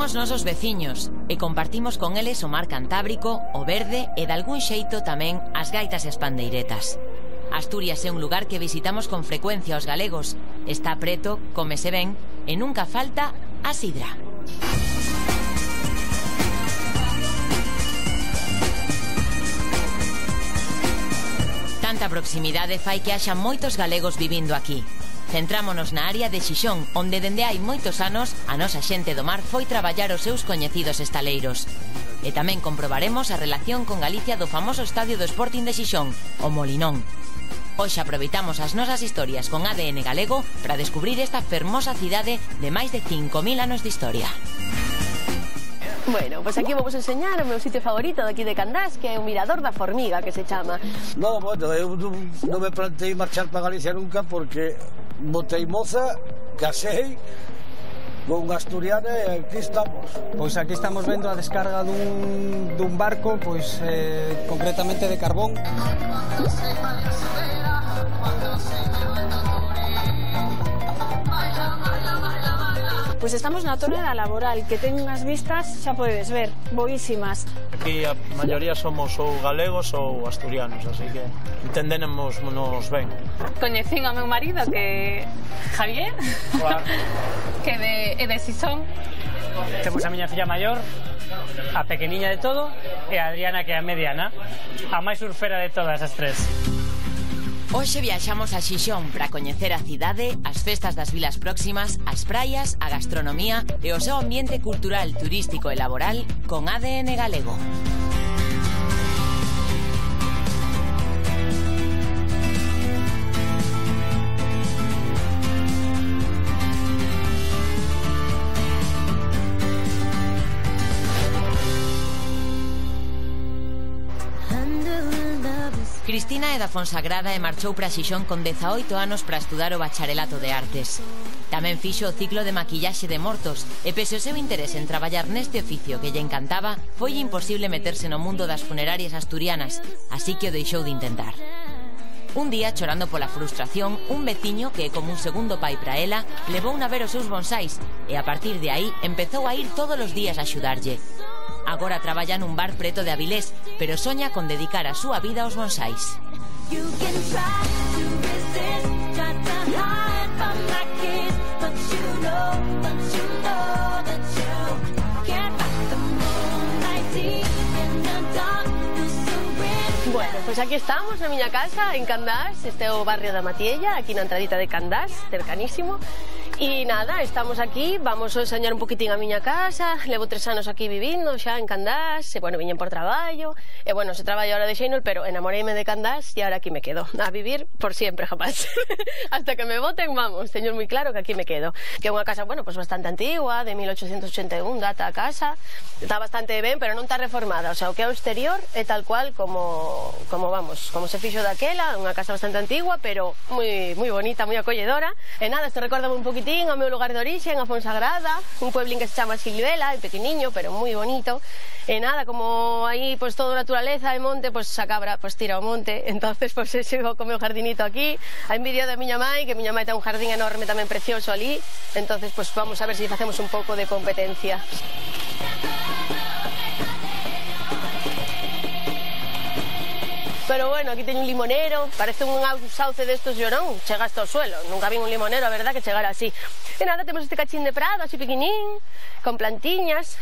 os nosos veciños e compartimos con eles o mar Cantábrico, o verde e dalgún xeito tamén as gaitas e as pandeiretas. Asturias é un lugar que visitamos con frecuencia os galegos. Está preto, cómese ben e nunca falta a sidra. Tanta proximidade fai que haxa moitos galegos vivindo aquí. Centrámonos na área de Xixón, onde dende hai moitos anos a nosa xente do mar foi traballar os seus coñecidos estaleiros. E tamén comprobaremos a relación con Galicia do famoso estadio do Sporting de Xixón, o Molinón. Hoxe aproveitamos as nosas historias con ADN galego para descubrir esta fermosa cidade de máis de 5.000 anos de historia. Bueno, pues aquí vamos a enseñar o meu sitio favorito daqui de Candás, que é o Mirador da Formiga, que se chama. No, bueno, eu non me plantei marchar para Galicia nunca porque botei moza, casei con unha asturiana e aquí estamos. Pois aquí estamos vendo a descarga dun barco, pois concretamente de carbón. Pois estamos na torre da Laboral, que ten unhas vistas, xa podedes ver, boísimas. Aquí a maioría somos ou galegos ou asturianos, así que entendémonos ben. Coñecín ao meu marido, que Javier, claro. Que é de Xixón. Temos a miña filla maior, a pequeniña de todo, e a Adriana, que é a mediana, a máis surfera de todas as tres. Hoxe viaxamos a Xixón para coñecer a cidade, as festas das vilas próximas, as praias, a gastronomía e o seu ambiente cultural, turístico e laboral con ADN galego. Cristina é da Fonsagrada e marchou para Xixón con 18 anos para estudar o bacharelato de artes. Tamén fixo o ciclo de maquillaxe de mortos e pese o seu interés en traballar neste oficio que lle encantaba, foi imposible meterse no mundo das funerarias asturianas, así que o deixou de intentar. Un día, chorando pola frustración, un veciño, que é como un segundo pai para ela, levou a ver os seus bonsais e a partir de aí empezou a ir todos os días a axudarlle. Agora traballa nun bar preto de Avilés, pero soña con dedicar a súa vida aos bonsais. Bueno, pois aquí estamos na miña casa, en Candás. Este é o barrio da Matiella, aquí na entradita de Candás, cercanísimo. E nada, estamos aquí, vamos a enseñar un poquitín a miña casa. Levo 3 anos aquí vivindo xa en Candás, e bueno, viñen por traballo. E bueno, se traballo ahora de Xeinol, pero enamoreime de Candás e ahora aquí me quedo. A vivir por siempre, jamás. Hasta que me voten, vamos, teño moi claro que aquí me quedo. Que é unha casa, bueno, pues bastante antigua, de 1881, data a casa. Está bastante ben, pero non está reformada. O sea, o que é o exterior é tal cual como se fixo daquela, unha casa bastante antigua, pero moi bonita, moi acolledora. E nada, isto recórdame un poquitín ao meu lugar de orixen, a Fonsagrada, un pueblín que se chama Silvela, é pequeniño, pero moi bonito. E nada, como aí pues todo naturaleza e monte, pues a cabra pues tira ao monte, entonces pues sigo co meu jardinito aquí, a envidia da miña mai, que miña mai ten un jardín enorme tamén precioso ali, entonces pues vamos a ver se facemos un pouco de competencia. Pero bueno, aquí teño un limonero, parece un sauce destos llorón, chega hasta o suelo, nunca vi un limonero, a verdad, que chegara así. E nada, temos este cachín de prado, así pequenín, con plantiñas.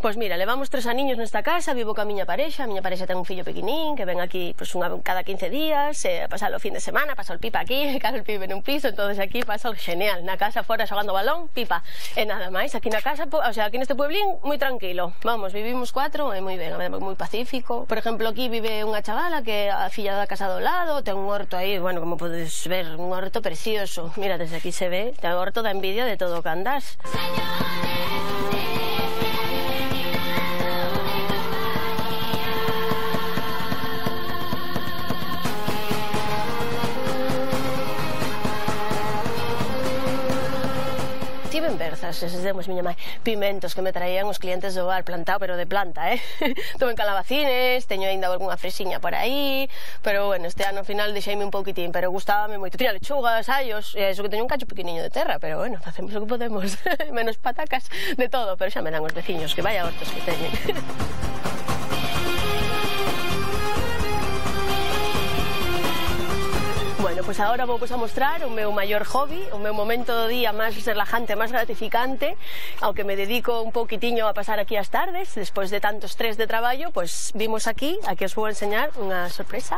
Pois mira, levamos 3 aniños nesta casa, vivo ca miña parexa ten un fillo pequenín que ven aquí pues, cada 15 días, pasa o fin de semana, pasa o pipa aquí, claro, el pibe nun piso, entonces aquí pasa o genial, na casa fora xogando balón, pipa, e nada máis, aquí na casa, o sea, aquí neste pueblín, moi tranquilo, vamos, vivimos 4 e moi ben, moi pacífico. Por exemplo, aquí vive unha chavala que a filla da casa do lado, ten un horto aí, bueno, como podes ver, un horto precioso, mira, desde aquí se ve, ten o horto da envidia de todo o Candás. en berzas, eses demos miña mãe. Pimentos que me traían os clientes do bar, plantado, pero de planta, Tomen calabacines, teño ainda algunha fresiña por aí, pero bueno, este ano ao final deixeime un pouquitín, pero gustábame moito. Tiña lechugas, allos, e iso que teño un cacho pequeniño de terra, pero bueno, facemos o que podemos, menos patacas, de todo, pero xa me dan os veciños, que vaya hortos que teñen. Bueno, pues agora vou a mostrar o meu maior hobby, o meu momento do día máis relajante, máis gratificante, ao que me dedico un pouquitiño a pasar aquí as tardes, despois de tanto estrés de traballo, pues vimos aquí, a que os vou enseñar unha sorpresa.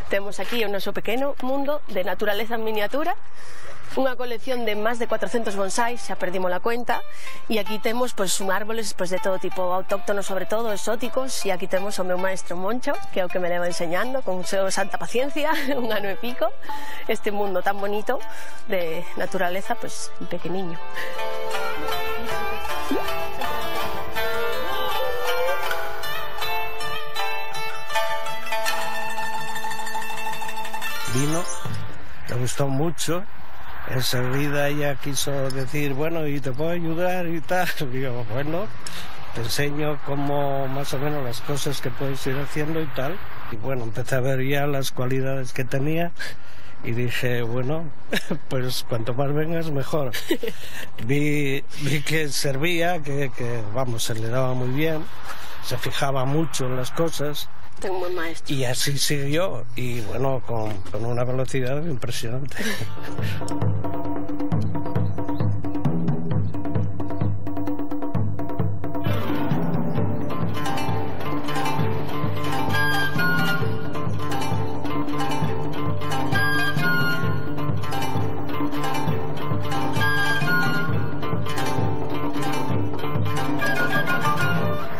Temos aquí o noso pequeno mundo de naturaleza en miniatura, unha colección de máis de 400 bonsais, xa perdimos la cuenta, e aquí temos pues, árboles pues, de todo tipo, autóctonos sobre todo, exóticos, e aquí temos o meu maestro Moncho, que é o que me leva enseñando con seu santa paciencia, un ano e pico, este mundo tan bonito de naturaleza, pues pequeniño. Vino, te gustó mucho. Enseguida ella quiso decir, bueno, y te puedo ayudar y tal. Digo, bueno, te enseño cómo más o menos las cosas que puedes ir haciendo y tal. Y bueno, empecé a ver ya las cualidades que tenía y dije, bueno, pues cuanto más vengas mejor. Vi que servía, que vamos, se le daba muy bien, se fijaba mucho en las cosas. Tengo un buen maestro. Y así siguió, y bueno, con una velocidad impresionante.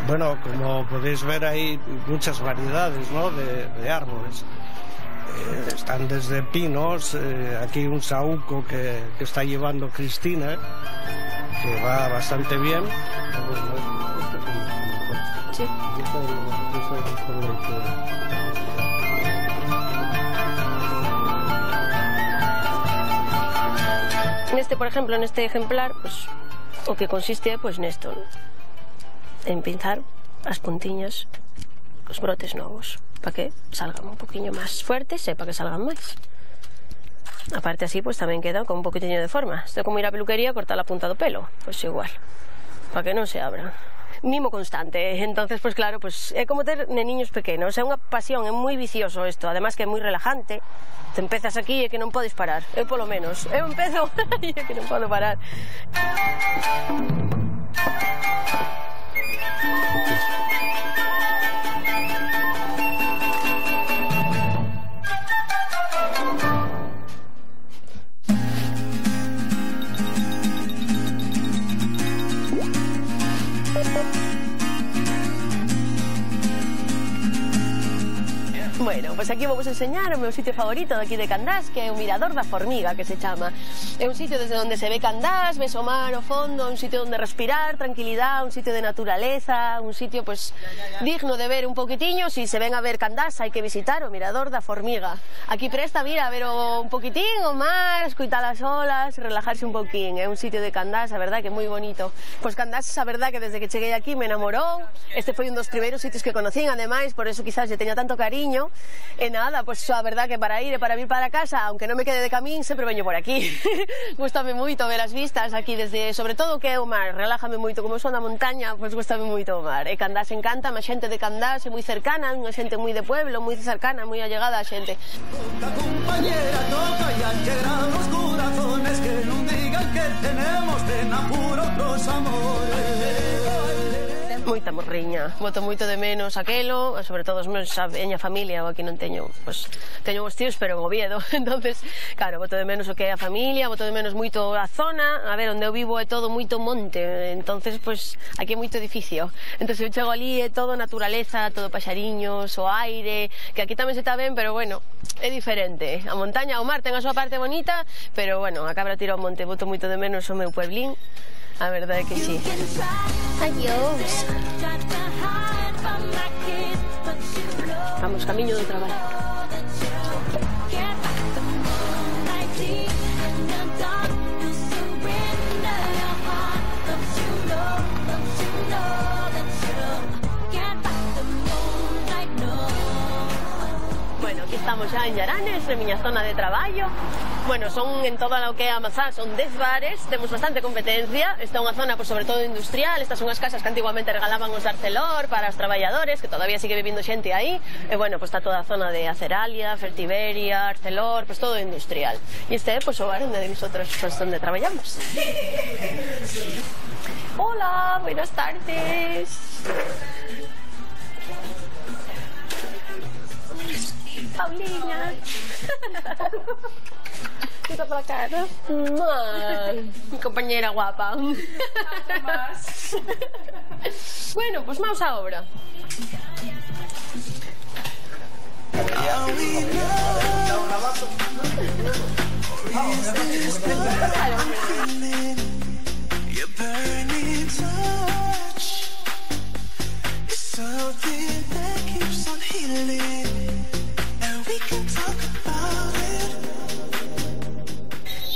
Bueno, como podéis ver hay muchas variedades, ¿no? de árboles. Están desde pinos, aquí un saúco que está llevando Cristina, que va bastante bien. Sí. Por ejemplo, en este ejemplar, pues, o que consiste, pues, nesto, en pintar as puntiñas cos brotes novos para que salgan un poquinho máis fuertes e para que salgan máis. Aparte así, pues tamén queda con un poquinho de forma. Isto é como ir á peluquería a cortar a punta do pelo, pues igual, para que non se abran. Mimo constante, entonces pues claro, pues é como ter neniños pequenos, é unha pasión, é moi vicioso isto, además que é moi relajante. Te empezas aquí e que non podes parar, eu polo menos, eu empezo e é que non podo parar. Bueno, pues aquí vamos a enseñar o meu sitio favorito de aquí de Candás, que é o Mirador da Formiga, que se chama. É un sitio desde onde se ve Candás, ves o mar ao fondo, un sitio onde respirar, tranquilidade, un sitio de naturaleza, un sitio pues digno de ver un poquitiño. Si se ven a ver Candás, hai que visitar o Mirador da Formiga. Aquí presta, mira, a ver un poquitín o mar, escutar as olas, relajarse un poquín. É un sitio de Candás, a verdad que é moi bonito. Pois Candás, a verdad que desde que cheguei aquí me enamorou. Este foi un dos primeiros sitios que conocín, ademais, por eso quizás lle teña tanto cariño. E nada, pues a verdad que para ir e para vir para casa, aunque non me quede de camín, sempre veño por aquí. Gústame moito ver as vistas aquí desde, sobre todo que é o mar, relájame moito, como son da montaña, pues gústame moito o mar. E Candás encanta, a xente de Candás é moi cercana, unha xente moi de pueblo, moi cercana, moi allegada a xente. La compañera toca y alteran los corazones, que non digan que tenemos de apuro otros amores. Moita morriña, boto moito de menos aquelo, sobre todo os meus, a miña familia, ou aquí non teño, pues, teño os tíos, pero en Oviedo, entonces, claro, boto de menos o que é a familia, boto de menos moito a zona, a ver, onde eu vivo é todo moito monte, entonces, pues, aquí é moito edificio, entonces eu chego ali, é todo naturaleza, todo paxariños, o aire, que aquí tamén se está ben, pero bueno, é diferente, a montaña, o mar ten a súa parte bonita, pero bueno, a cabra tira ao monte, boto moito de menos o meu pueblín. A verdade que sí. Adiós. Vamos, camiño do traballo. en Llaranes, na miña zona de traballo. Bueno, son en toda o que é a Mazá, son 10 bares, temos bastante competencia. Esta é unha zona, pues, sobre todo industrial. Estas son as casas que antiguamente regalaban os de Arcelor para os traballadores, que todavía sigue vivindo xente aí. E, bueno, pues, está toda a zona de Aceralia, Fertiberia, Arcelor, pues todo industrial. E este é, pues, o bar onde nosotros, pues, donde traballamos. Hola, buenas tardes. Paulina. Quita por la cara. Mi compañera guapa. Bueno, pues vamos a obra.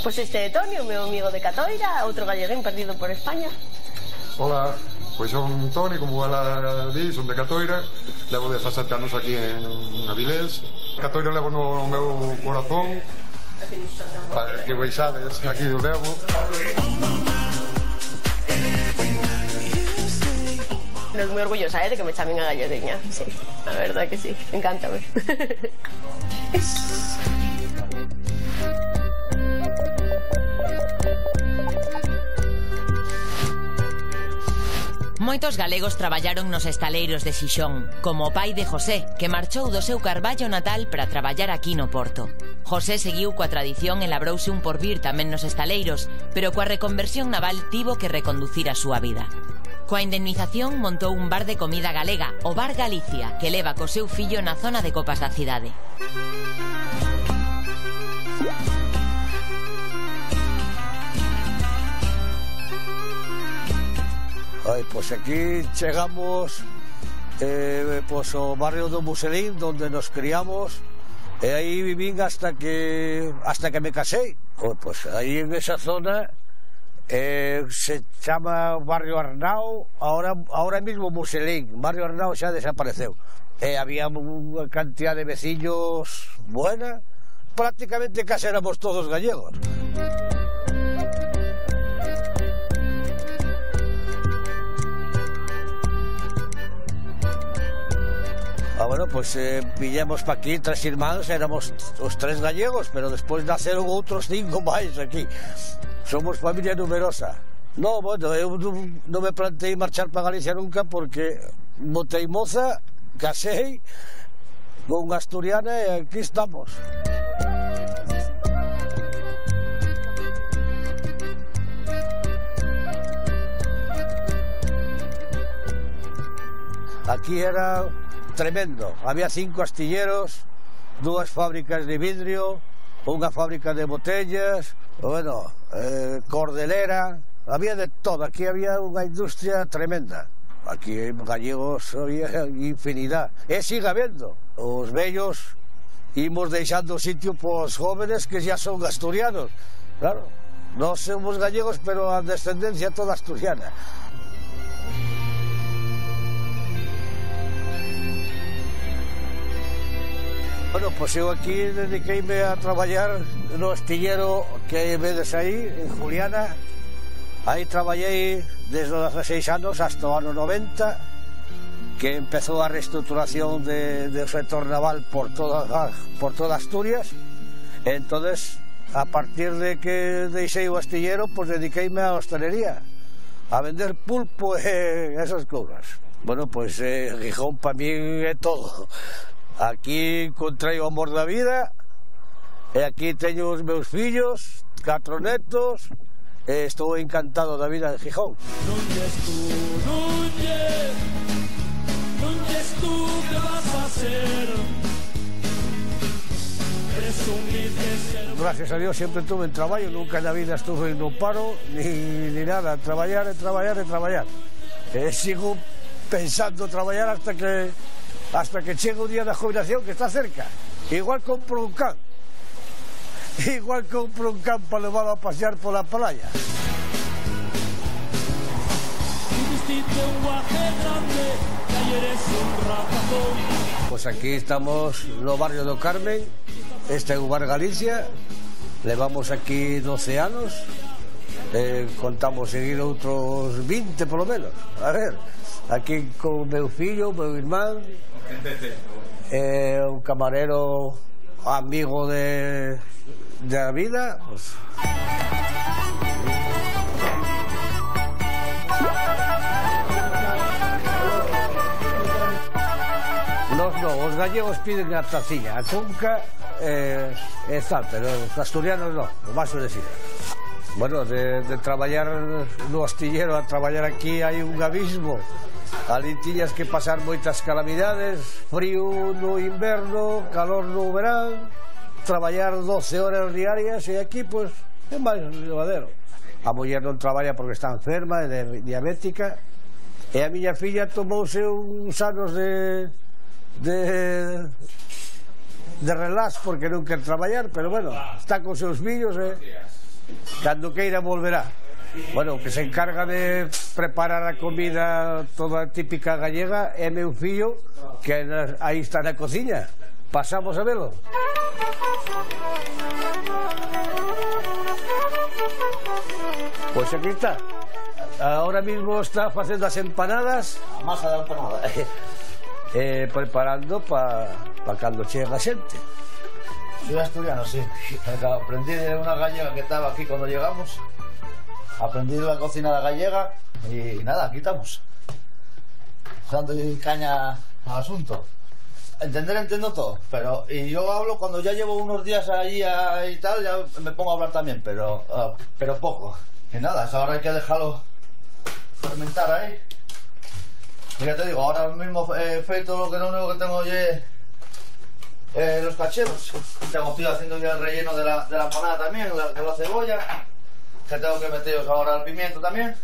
Pues este é Toni, o meu amigo de Catoira, outro galleguín perdido por España. Hola, pois son Toni, como ela di, son de Catoira. Levo 17 anos aquí en Avilés. Catoira levo no meu corazón. Que baixades, aquí o levo. Non moi orgullosa, de que me chamen a galleguiña. Sí, a verdad que sí, encántame. Moitos galegos traballaron nos estaleiros de Xixón, como o pai de José, que marchou do seu Carballo natal para traballar aquí no Porto. José seguiu coa tradición e labrouse un porvir tamén nos estaleiros, pero coa reconversión naval tivo que reconducir a súa vida. Coa indemnización montou un bar de comida galega, o Bar Galicia, que leva co seu fillo na zona de Copas da cidade. Pues aquí chegamos pues ao barrio do Muselín, donde nos criamos, e aí vivín hasta que me casei. Pues aí en esa zona se chama Barrio Arnao, ahora mismo Muselín. Barrio Arnao xa desapareceu. Había unha cantidad de veciños buena, prácticamente case éramos todos gallegos. Bueno, pues pillamos pa aquí 3 irmáns, éramos os 3 gallegos, pero despois naceron outros 5 máis aquí. Somos familia numerosa. No, bueno, eu non me plantei marchar pa Galicia nunca porque botei moza, casei con unha asturiana e aquí estamos. Aquí era tremendo, había 5 astilleros, 2 fábricas de vidrio, unha fábrica de botellas, bueno, cordelera, había de todo, aquí había unha industria tremenda. Aquí en gallegos había infinidad, e sigue habendo. Os vellos imos deixando sitio pos jóvenes que xa son asturianos, claro, non somos gallegos, pero a descendencia toda asturiana. Bueno, pues eu aquí dediqueime a traballar no astillero que vedes aí, en Juliana. Aí traballei desde os 16 anos hasta o ano 90, que empezou a reestructuración do sector naval por toda Asturias. Entonces, a partir de que deixei o astillero, pues dediqueime a hostelería, a vender pulpo e esas cousas. Bueno, pues Gijón para mí é todo. Aquí encontrei o amor da vida, e aquí teño os meus fillos, 4 netos, e estou encantado da vida de Gijón. Non lles tú que vas a ser. Gracias a Dios siempre tuve en traballo, nunca na vida estuve en un paro, ni nada, traballar e traballar e traballar. Sigo pensando traballar hasta que chegue o día da jubilación, que está cerca. Igual compro un can para levarlo a pasear pola playa. pues aquí estamos no barrio do Carmen, este é o Bar Galicia, levamos aquí 12 anos, contamos seguir outros 20 polo menos, a ver, aquí con meu fillo, meu irmán, un camarero amigo de la vida, pues... Os gallegos piden a taciña, a cunca e tal, pero os asturianos non, o vaso de sidra. Bueno, de traballar no astillero a traballar aquí hai un abismo. Ali tiñas que pasar moitas calamidades, frío no inverno, calor no verán, traballar 12 horas diarias e aquí, pois, é máis levadero. A muller non traballa porque está enferma, é diabética, e a miña filla tomouse uns anos de relax porque non quer traballar, pero bueno, está con seus fillos e cando queira volverá. Bueno, que se encarga de preparar a comida toda típica gallega é meu fillo, que aí está na cociña. Pasamos a velo. Pois aquí está. Ahora mismo está facendo as empanadas, a masa da empanada, preparando para cando chega a xente. Soy asturiano, sí. Aprendí de una gallega que estaba aquí cuando llegamos. Aprendí la cocina de gallega y nada, aquí estamos. Dando caña al asunto. Entiendo todo, pero y yo hablo cuando ya llevo unos días ahí y tal, ya me pongo a hablar también, pero poco. Y nada, ahora hay que dejarlo fermentar ahí. Y ya te digo, ahora mismo he feito lo único que tengo es los cacheros. Estoy haciendo ya el relleno de la empanada también, de la cebolla. Que tengo que meteros ahora el pimiento también.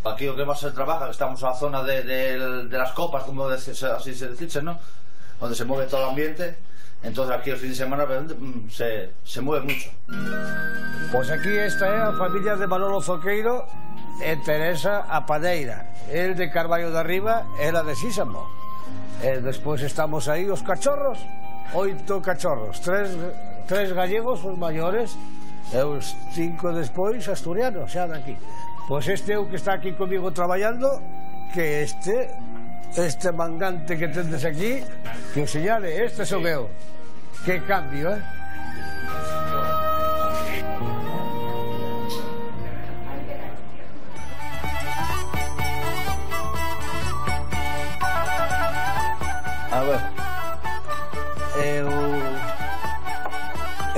Aquí lo que más se trabaja, que estamos en la zona de las copas, como así se dice, ¿no? Donde se mueve todo el ambiente. Entonces aquí el fin de semana se mueve mucho. Pues aquí esta é a familia de Manolo Zoqueiro e Teresa a Padeira. El de Carballo de Arriba, ela de Sísamo. Despois estamos aí os cachorros, 8 cachorros, 3 gallegos, os maiores, e os 5 despois asturianos, xa daqui. Pois este é o que está aquí comigo traballando, que este mangante que tendes aquí, que o señale, este son eu. Que cambio, eh? A ver,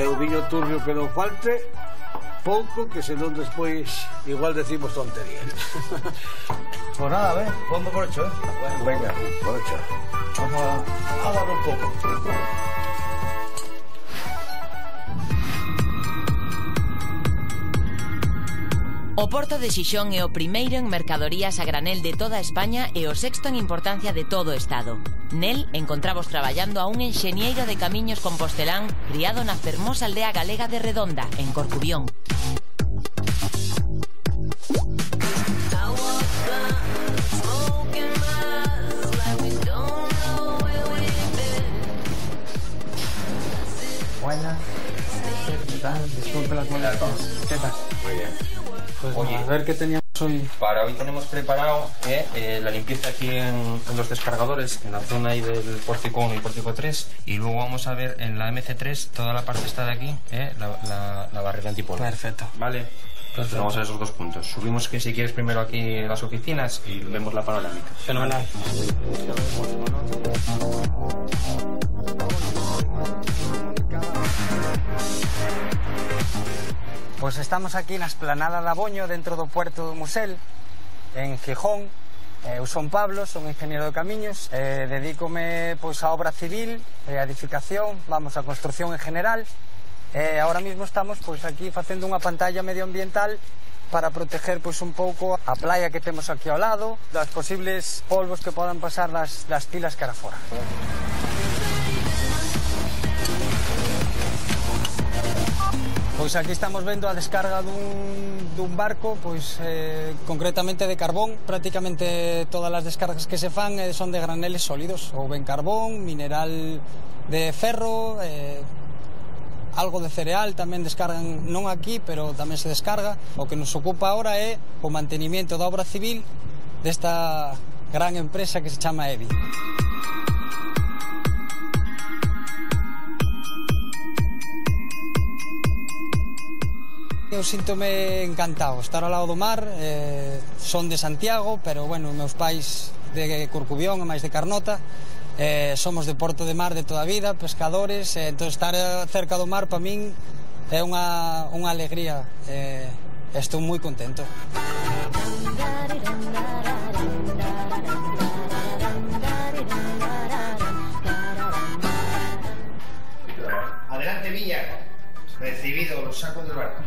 o viño turbio que non falte, pouco, que senón despois igual decimos tonterías. Pues nada, a ver, pongo por hecho, Venga, por hecho. Vamos a dar un poco. O Porto de Xixón é o primeiro en mercadorías a granel de toda España e o sexto en importancia de todo o Estado. Nel encontramos traballando a un enxeñeiro de camiños compostelán criado na fermosa aldea galega de Redonda, en Corcubión. Buenas. ¿Qué tal? Disculpe las molestias. ¿Qué tal? Muy bien. Pues Oye, a ver qué teníamos hoy. Para hoy tenemos preparado la limpieza aquí en los descargadores, en la zona ahí del pórtico 1 y pórtico 3, y luego vamos a ver en la MC3 toda la parte esta de aquí, la barrera antipolvo. Perfecto. Vale, entonces vamos a esos dos puntos. Subimos, que si quieres, primero aquí las oficinas y vemos la panorámica. Fenomenal. Pues estamos aquí na esplanada da Boño, dentro do puerto do Musel, en Gijón. Eu son Pablo, son ingeniero de camiños, dedícome pois a obra civil, a edificación, vamos, a construcción en general. Ahora mismo estamos pois aquí facendo unha pantalla medioambiental para proteger pois un pouco a playa que temos aquí ao lado, das posibles polvos que podan pasar das pilas cara fora. Pois Pois aquí estamos vendo a descarga dun barco, pois concretamente de carbón. Prácticamente todas as descargas que se fan son de graneles sólidos, ou ben carbón, mineral de ferro, algo de cereal tamén descargan, non aquí, pero tamén se descarga. O que nos ocupa ahora é o mantenimiento da obra civil desta gran empresa que se chama EVI. Eu síntome encantado estar ao lado do mar, son de Santiago, pero bueno, meus pais de Corcubión e máis de Carnota, somos de Porto de Mar de toda a vida, pescadores, entón estar cerca do mar para min é unha alegría, estou moi contento. Adelante, Villa. Recibido los sacos del barco.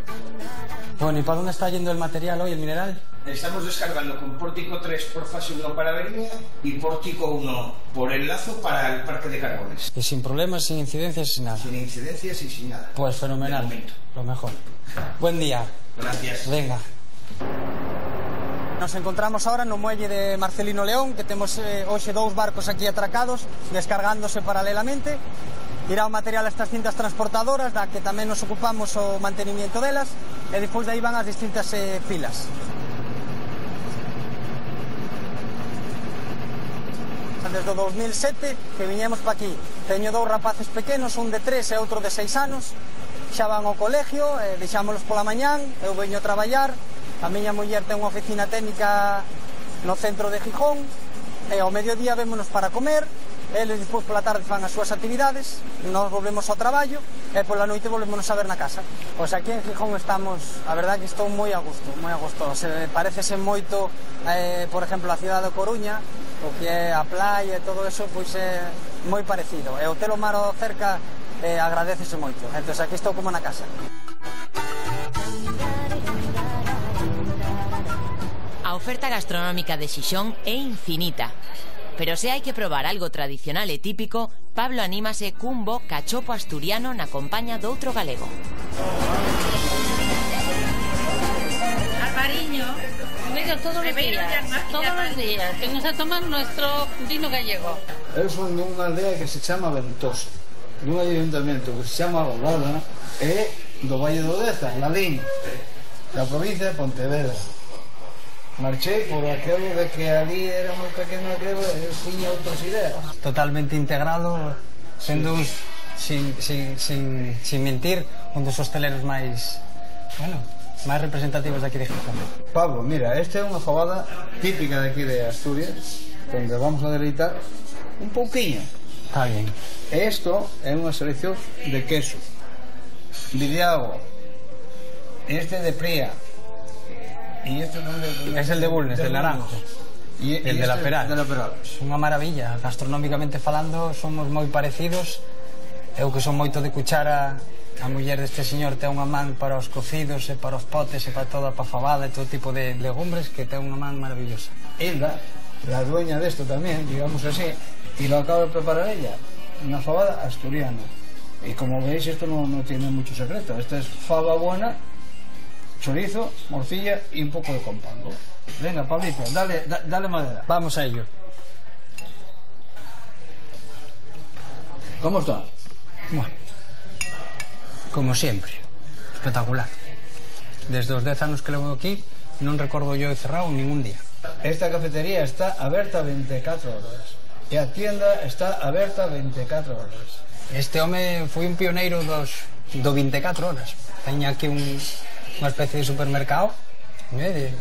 Bueno, ¿y para dónde está yendo el material hoy, el mineral? Estamos descargando con Pórtico 3 por fase 1 para Avería y Pórtico 1 por el lazo para el parque de carbones. Y sin problemas, sin incidencias, sin nada. Sin incidencias y sin nada. Pues fenomenal, lo mejor. Buen día. Gracias. Venga. Nos encontramos ahora no muelle de Marcelino León, que temos hoxe 2 barcos aquí atracados, descargándose paralelamente. Irá o material a estas cintas transportadoras, da que tamén nos ocupamos o mantenimiento delas, e despois de aí van as distintas filas. Desde o 2007 que viñemos pa aquí. Teño 2 rapaces pequenos, un de 3 e outro de 6 anos. Xa van ao colegio, deixámolos pola mañán, eu veño a traballar. A miña muller ten unha oficina técnica no centro de Gijón, e ao mediodía vémonos para comer. Eles despois pola tarde fan as súas actividades, nós volvemos ao traballo e pola noite volvemos a ver na casa. Pois aquí en Gijón estamos, a verdade que estou moi a gusto, moi a gusto. Parecese moito, por exemplo, a cidade de Coruña, o que é a playa e todo eso, pois é moi parecido. E o telo mar cerca agradecese moito, entón aquí estou como na casa. A oferta gastronómica de Xixón é infinita. Pero se hai que probar algo tradicional e típico, Pablo anímase cun bo cachopo asturiano na compaña doutro galego. Alvariño, vengo todos los días, venimos a tomar nuestro vino gallego. Eu son dunha aldea que se chama Ventosa, dun ayuntamiento que se chama Golada, e do Valle do Deza, Lalín, da provincia de Pontevedra. Marché por aquello de que ali era moi pequeno aquello e tiña outras ideas. Totalmente integrado, sendo sin mentir, un dos hosteleros máis representativos daqui de Gijón. Pablo, mira, esta é unha fabada típica de aquí de Asturias, donde vamos a deleitar un pouquiño. Está bien. Esto é unha selección de queso, Vidiago, este de Pría, y este es el de Bulnes, del Naranjo, y el de la Peral. Es unha maravilla, gastronómicamente falando somos moi parecidos. Eu que son moito de cuchara, a muller deste señor ten unha man para os cocidos e para os potes e para toda a fabada e todo tipo de legumbres, que ten unha man maravillosa. Hilda, la dueña de esto también, digamos así, y lo acaba de preparar ella, una fabada asturiana. Y como veis, esto no tiene mucho secreto. Esta es fava buena, chorizo, morcilla y un poco de compango. Venga, Pablito, dale madera. Vamos a ello. ¿Cómo está? Bueno, como siempre, espectacular. Desde os 10 anos que levo aquí, non recordo yo cerrado ningún día. Esta cafetería está aberta 24 horas. E a tienda está aberta 24 horas. Este home foi un pioneiro do 24 horas. Teña aquí unha especie de supermercado de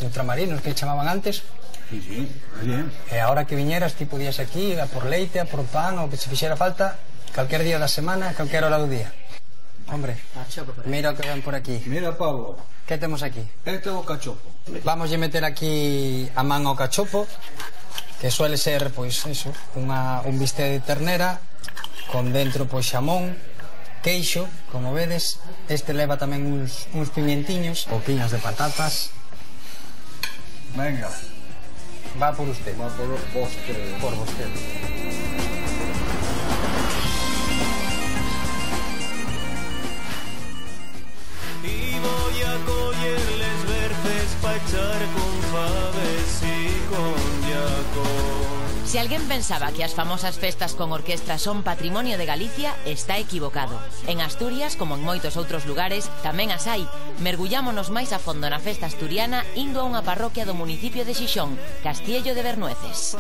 ultramarinos que chamaban antes. Sí, bien. E agora que viñeras ti podías aquí a por leite, a por pan, o que se fixera falta calquer día da semana, calquer hora do día. Hombre, mira o que ven por aquí. Mira, Pablo, que temos aquí? Este é o cachopo. Vamos a meter aquí a man ao cachopo, que suele ser, pois, eso, un bistec de ternera con dentro, pois, xamón, queixo, como vedes. Este leva tamén uns pimientiños, pouquiñas de patatas. Venga, va por usted. Va por vostede. Por vostede. alguén pensaba que as famosas festas con orquestra son patrimonio de Galicia, está equivocado. En Asturias, como en moitos outros lugares, tamén as hai. Mergullámonos máis a fondo na festa asturiana indo a unha parroquia do municipio de Xixón, Castiello de Bernueces.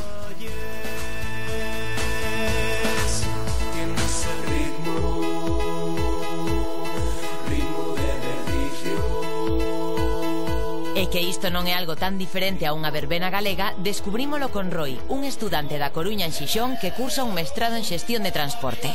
E que isto non é algo tan diferente a unha verbena galega, descubrímolo con Roy, un estudante da Coruña en Xixón que cursa un mestrado en xestión de transporte.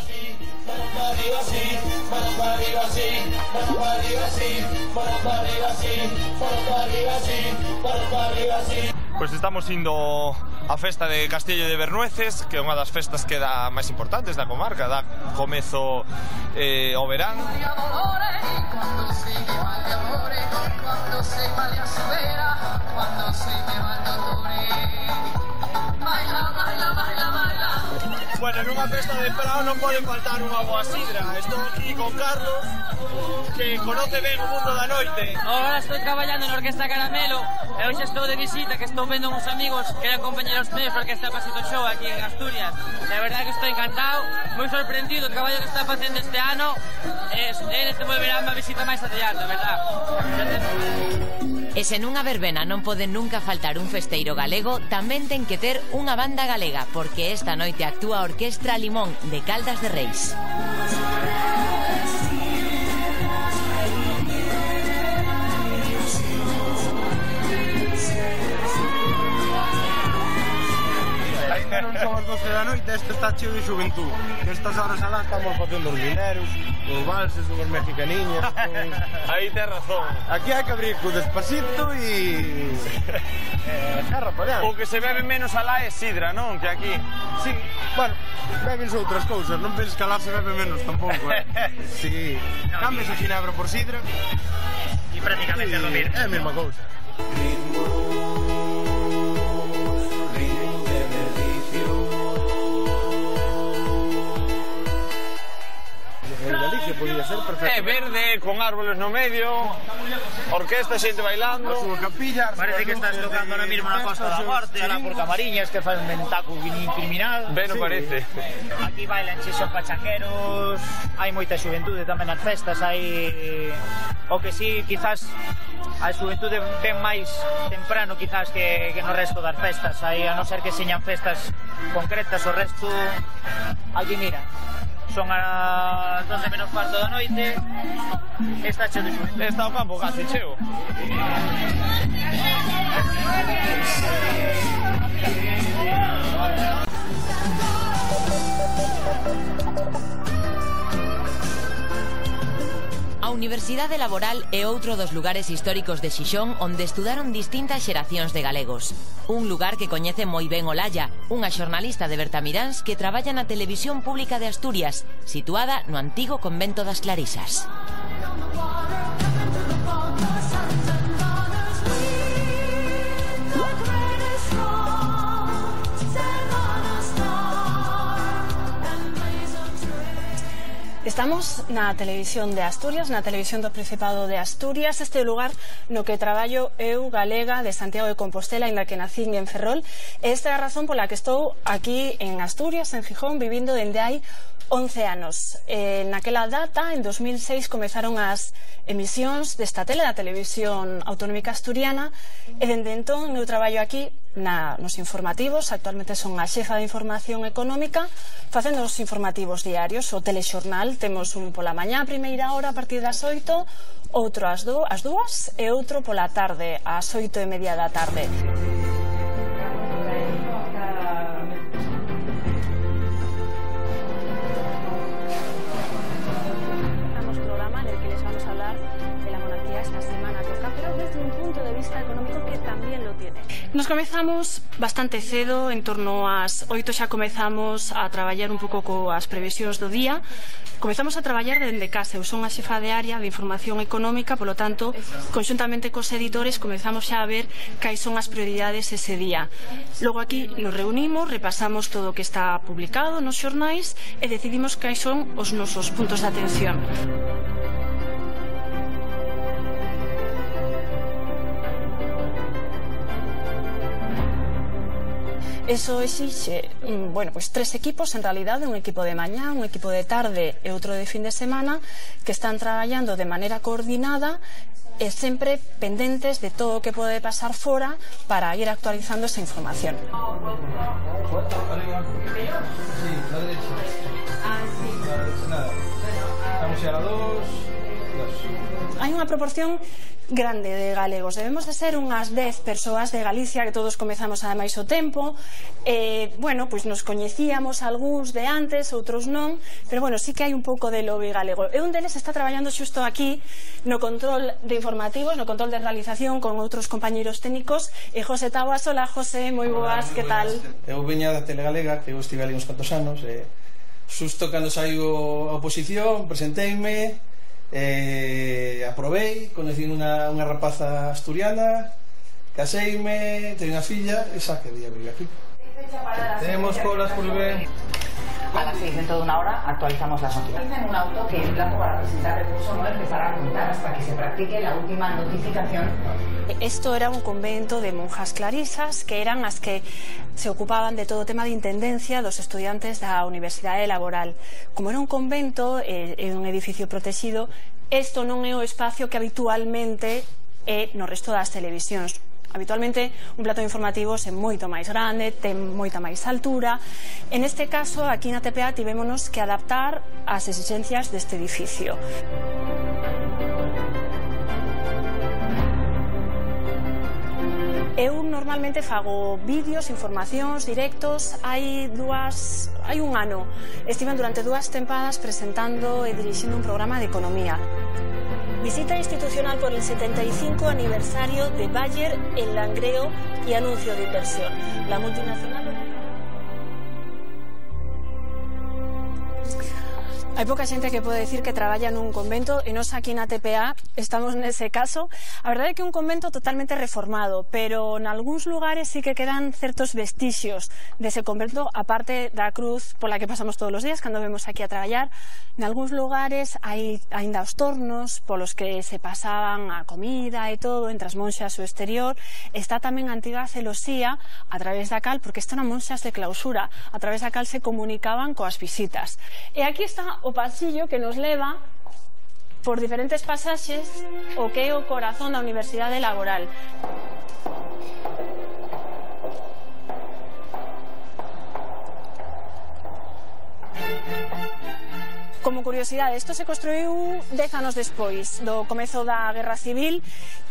Pois estamos indo a festa de Castiello de Bernueces, que é unha das festas que dá máis importantes da comarca, dá comezo ao verán. Bueno, nunha festa de Prao non pode faltar unha boa sidra. Estou aquí con Carlos, que conoce ben o mundo da noite. Ahora estou traballando na Orquesta Caramelo e hoxe estou de visita, que estou vendo uns amigos que eran compañeros meus para que está pasando show aquí en Asturias. De verdade que estou encantado, moi sorprendido o traballo que está facendo este ano. Eles te volverán a visita máis adiante, verdad? E se nunha verbena non pode nunca faltar un festeiro galego, tamén ten que ter unha banda galega, porque esta noite actúa a Orquestra Limón de Caldas de Reis. Ainda non son as 12 da noite, este está cheo de xuventud. Que estas horas alá estamos facendo os dineros, os valses, os mexicaniñas. Aí ten razón. Aquí hai que abrir co Despacito e... Carro, podemos. O que se bebe menos alá é sidra, non? Que aquí. Sí, bueno, bebense outras cousas, non penses que alá se bebe menos tampouco, Sí, cambias a ginebra por sidra e prácticamente é lo mismo. É a mesma cousa. Podría ser perfecto. É verde, con árboles no medio, orquesta, xente bailando. A súa capilla. Parece que estás tocando ahora mismo na Costa da Morte, alá por Camariñas, que faz un ventaco criminal. Ben, non parece. Aquí bailan xixón pachaqueros, hai moita xuventude tamén nas festas, hai... O que sí, quizás a xuventude ven máis temprano quizás que no resto das festas, aí a non ser que señan festas concretas, o resto... Aquí mira. Son as 12 menos cuarto da noite. Está cheo de xuventude. Está o campo casi cheo. A Universidade Laboral é outro dos lugares históricos de Xixón onde estudaron distintas xeracións de galegos. Un lugar que coñece moi ben Olalla, unha xornalista de Bertamiráns que traballa na Televisión Pública de Asturias, situada no antigo convento das Clarisas. Estamos na televisión de Asturias, na televisión do Principado de Asturias, este lugar no que traballo eu, galega, de Santiago de Compostela, ainda que nacín en Ferrol. Esta é a razón pola que estou aquí en Asturias, en Gijón, vivindo dende hai 11 anos. Naquela data, en 2006, comezaron as emisións desta tele, da Televisión Autonómica Asturiana, e dende entón eu traballo aquí nos informativos. Actualmente son a xefa de información económica, facendo os informativos diarios, o telexornal. Temos un pola mañá, a primeira hora, a partir das 8, outro ás 2 e outro pola tarde, ás 8:30 da tarde. Nos comezamos bastante cedo, en torno ás 8 xa comezamos a traballar un pouco coas previsións do día. Comezamos a traballar dende casa. Eu son a xefa de área de información económica, polo tanto, conxuntamente cos editores comezamos xa a ver cais son as prioridades ese día. Logo aquí nos reunimos, repasamos todo o que está publicado nos xornais e decidimos cais son os nosos puntos de atención. Eso exixe, bueno, pues 3 equipos en realidade, un equipo de mañá, un equipo de tarde e outro de fin de semana, que están traballando de maneira coordinada e sempre pendentes de todo o que pode pasar fora para ir actualizando esa información. Hai unha proporción grande de galegos. Debemos de ser unhas 10 persoas de Galicia, que todos comezamos ademais o tempo. Bueno, pois nos coñecíamos algúns de antes, outros non, pero bueno, sí que hai un pouco de lobby galego. E un deles está traballando xusto aquí no control de informativos, no control de realización con outros compañeiros técnicos. E José Taboas, hola José, moi boas, que tal? Eu veña da Telegalega, que eu estive ali uns cuantos anos, xusto cando saiu a oposición, presenteime, aprobei, conocín unha rapaza asturiana, caseime, teño unha filla e xa que día vive aquí. Tenemos colas por ver. A las 6, dentro de una hora, actualizamos las noticias. En un auto que el plazo para presentar recurso no empezará a contar hasta que se practique la última notificación. Esto era un convento de monjas clarisas que eran as que se ocupaban de todo o tema de intendencia dos estudiantes da Universidade Laboral. Como era un convento e un edificio protegido, isto non é o espacio que habitualmente é no resto das televisións. Habitualmente un plato informativo é moito máis grande, ten moita máis altura. En este caso, aquí na TPA tivémonos que adaptar ás exigencias deste edificio. Eu normalmente fago vídeos, informacións, directos. Hai un ano estiven durante 2 tempadas presentando e dirixindo un programa de economía. Visita institucional por el 75 aniversario de Bayer en Langreo y anuncio de inversión. La multinacional... Hai pouca xente que pode decir que traballa nun convento e nos aquí na TPA estamos nese caso. A verdade é que é un convento totalmente reformado, pero en algúns lugares sí que quedan certos vestixios dese convento, aparte da cruz pola que pasamos todos os días cando vemos aquí a traballar. En algúns lugares hai aínda os tornos polos que se pasaban a comida e todo entre as monxas o exterior. Está tamén a antiga celosía a través da cal, porque están monxas de clausura, a través da cal se comunicaban coas visitas. E aquí está o pasillo que nos leva por diferentes pasaxes o que é o corazón da Universidade Laboral. Como curiosidade, isto se construiu 10 anos despois do comezo da Guerra Civil.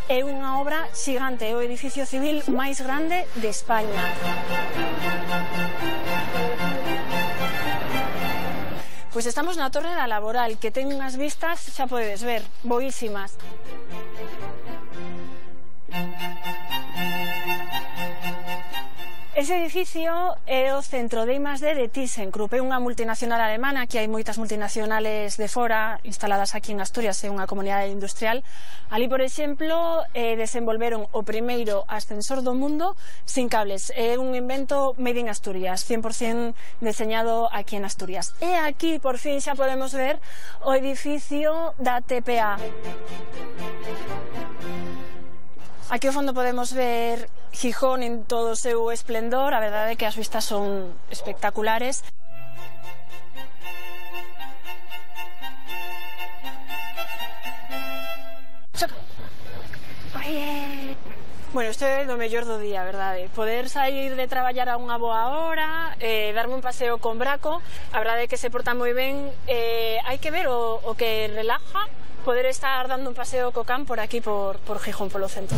É unha obra xigante, é o edificio civil máis grande de España. Pois estamos na Torre da Laboral, que ten unhas vistas, xa podedes ver, boísimas. Ese edificio é o centro de I+D de ThyssenKrupp, é unha multinacional alemana, que hai moitas multinacionales de fora instaladas aquí en Asturias, é unha comunidade industrial. Ali, por exemplo, desenvolveron o primeiro ascensor do mundo sin cables. É un invento made in Asturias, 100% deseñado aquí en Asturias. E aquí, por fin, xa podemos ver o edificio da TPA. Aquí ao fondo podemos ver Gijón en todo o seu esplendor. A verdade é que as vistas son espectaculares. Bueno, isto é do mellor do día, verdade? Poder sair de traballar a unha boa hora, darme un paseo con Braco. A verdade é que se porta moi ben. Hai que ver o que relaja poder estar dando un paseo co can por aquí, por Gijón, polo centro.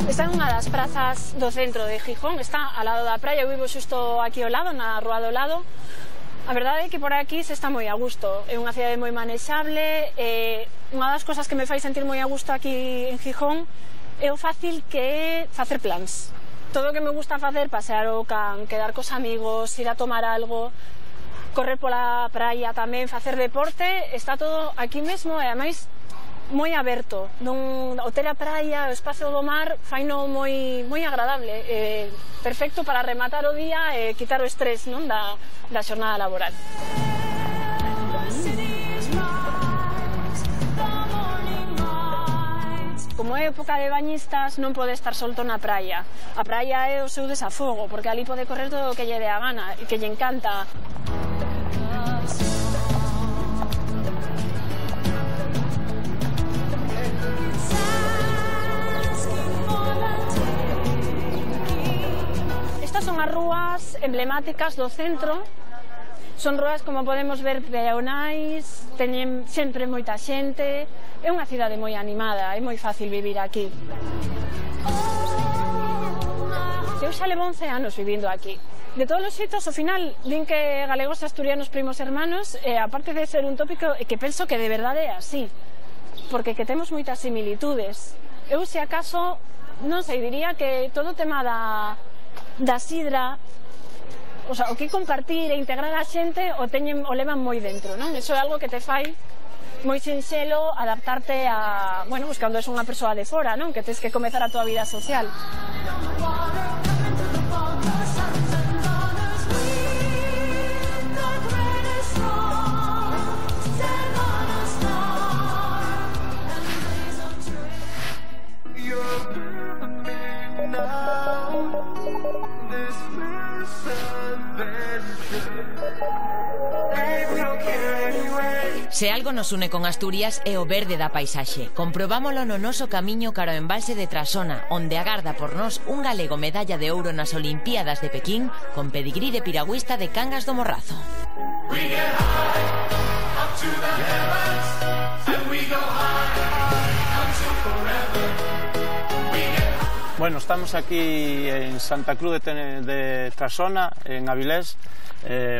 Está en unha das prazas do centro de Gijón, está ao lado da praia. Eu vivo xusto aquí ao lado, na rúa do lado. A verdade é que por aquí se está moi a gusto, é unha cidade moi manexable. Unha das cosas que me fai sentir moi a gusto aquí en Gijón é o fácil que é facer plans. Todo o que me gusta facer, pasear o can, quedar cos amigos, ir a tomar algo, correr pola praia tamén, facer deporte, está todo aquí mesmo e ademais moi aberto. O hotel a praia, o espacio do mar, faino moi agradable, perfecto para rematar o día e quitar o estrés, non, da xornada laboral. como é época de bañistas, non pode estar solto na praia. A praia é o seu desafogo, porque ali pode correr todo o que lle dé a gana e que lle encanta. Estas son as rúas emblemáticas do centro. Son rúas, como podemos ver, peonais, teñen sempre moita xente. É unha cidade moi animada, é moi fácil vivir aquí. Eu xa levo 11 anos vivindo aquí. De todos os xeitos, ao final, din que galegos e asturianos primos hermanos, e aparte de ser un tópico, que penso que de verdade é así, porque que temos moitas similitudes. Eu, se acaso, non sei, diría que todo o tema da sidra, o sea, o que compartir e integrar a xente o levan moi dentro, non? Eso é algo que te fai moi sinxelo adaptarte a, bueno, pues cando és unha persoa de fora, non? Que tens que comezar a tua vida social. Se algo nos une con Asturias é o verde da paisaxe. Comprobámolo no noso camiño cara ao embalse de Trasona, onde agarda por nós un galego medalla de ouro nas Olimpíadas de Pequín con pedigrí de piragüista de Cangas do Morrazo. Bueno, estamos aquí en Santa Cruz de Trasona, en Avilés.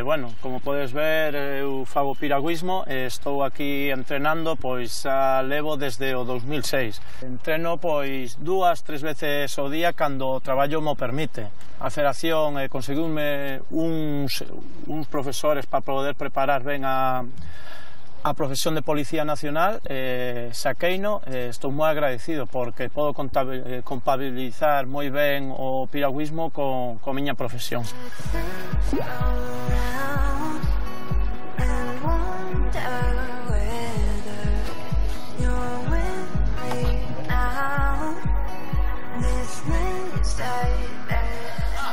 Bueno, como podes ver, eu fago piragüismo e estou aquí entrenando, pois levo desde o 2006. Entreno pois 2-3 veces ao día cando o traballo mo permite. A federación conseguiume uns profesores para poder preparar ben a profesión de Policía Nacional, saqueino, estou moi agradecido porque podo compatibilizar moi ben o piragüismo con miña profesión.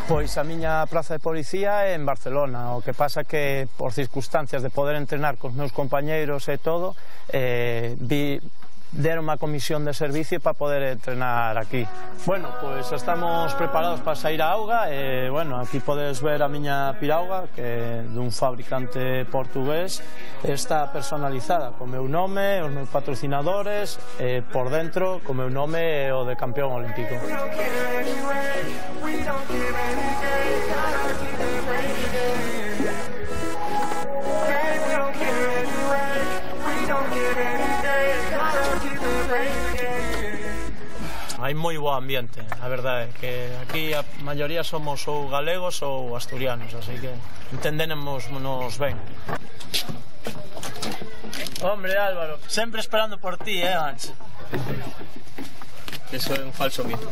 Pois a miña praza de policía é en Barcelona, o que pasa que por circunstancias de poder entrenar cos meus compañeiros e todo, deron unha comisión de servicio para poder entrenar aquí. Bueno, pois estamos preparados para sair á auga e, bueno, aquí podes ver a miña piragua, que é dun fabricante portugués, está personalizada co meu nome, os meus patrocinadores, e por dentro co meu nome e o de campeón olímpico. Hai moi bo ambiente, a verdade, que aquí a maioría somos ou galegos ou asturianos, así que entendémonos ben. Hombre, Álvaro, sempre esperando por ti, Anche? Eso é un falso mito.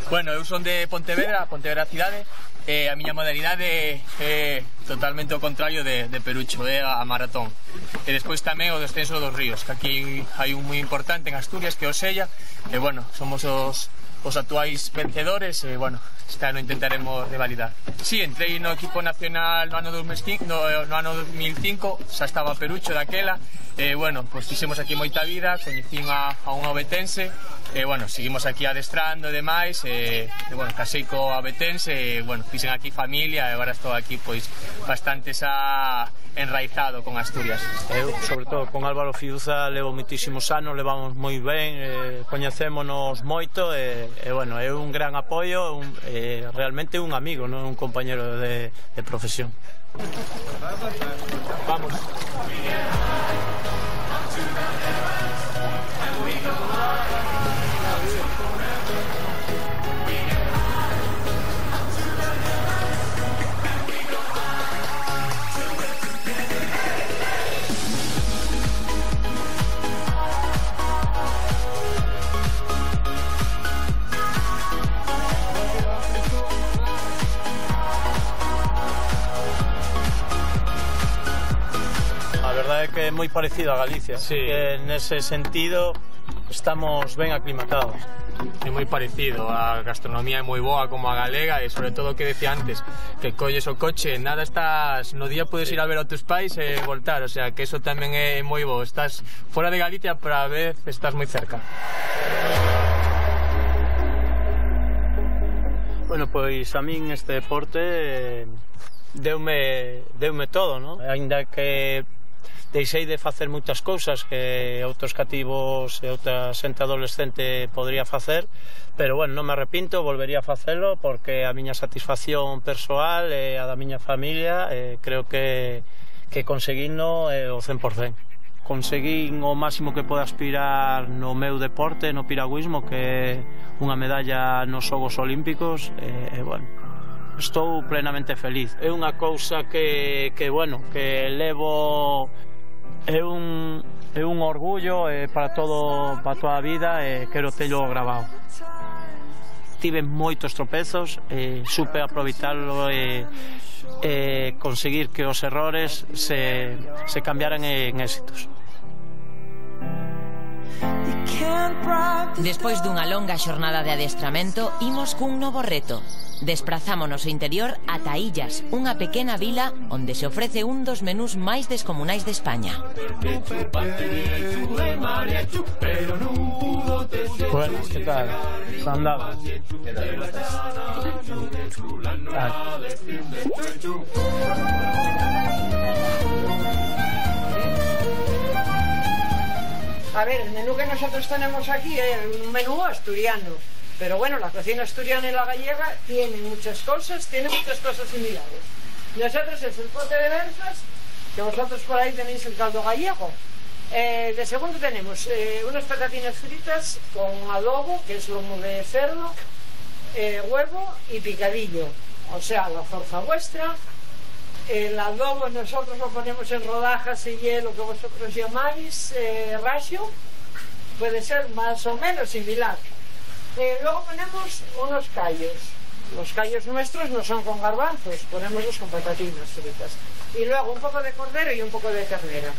Bueno, eu son de Pontevedra cidade, e a miña modalidade é totalmente o contrario de Perucho, é a maratón. E despois tamén o descenso dos ríos, que aquí hai un moi importante en Asturias, que é o Sella, e bueno, somos os actuais vencedores, e bueno, este ano intentaremos revalidar. Si, entrei no equipo nacional no ano 2005, xa estaba Perucho daquela, e bueno, pois fixemos aquí moita vida, coñecín a un obetense, e bueno, seguimos aquí adestrando e demais, e bueno, casei co obetense, e bueno, fixen aquí familia, e agora estou aquí pois bastante xa enraizado con Asturias. Eu, sobre todo, con Álvaro Fiuza levo moitísimos anos, levamos moi ben, coñecémonos moito, e bueno, é un gran apoio, realmente un amigo, non un compañero de profesión. Vamos. A verdade é que é moi parecido a Galicia, sí. Que nese sentido estamos ben aclimatados. É moi parecido, a gastronomía é moi boa como a galega e sobre todo o que decía antes, que colles o coche, nada estás, no día podes ir a ver a tus pais e voltar, o sea que eso tamén é moi bo, estás fora de Galicia pero a vez estás moi cerca. Bueno, pois a min este deporte deume todo, non? Ainda que deixei de facer moitas cousas que outros cativos e outra xente adolescente podría facer, pero bueno, non me arrepinto, volvería a facelo porque a miña satisfacción persoal e a da miña familia creo que conseguino o 100%. Conseguín o máximo que podo aspirar no meu deporte, no piragüismo, que é unha medalla nos Xogos Olímpicos, e bueno, estou plenamente feliz. É unha cousa que bueno, que levo, é un orgullo para toda a vida e quero telo grabado. Tive moitos tropezos, supe aproveitalo e conseguir que os errores se cambiaran en éxitos. Despois dunha longa xornada de adestramento, imos cun novo reto. Desprazámonos ao interior ata Illas, unha pequena vila onde se ofrece un dos menús máis descomunais de España. Buenas, que tal? Andaba. A ver, el menú que nosotros tenemos aquí es un menú asturiano, pero bueno, la cocina asturiana y la gallega tienen muchas cosas similares. Nosotros es el pote de berzas, que vosotros por ahí tenéis el caldo gallego. De segundo tenemos unas patatinas fritas con adobo, que es lomo de cerdo, huevo y picadillo, o sea, la zorza vuestra. El adobo nosotros lo ponemos en rodajas y lo que vosotros llamáis rasio, puede ser más o menos similar. Luego ponemos unos callos. Los callos nuestros no son con garbanzos, ponemos con patatinas fritas. Y luego un poco de cordero y un poco de ternera.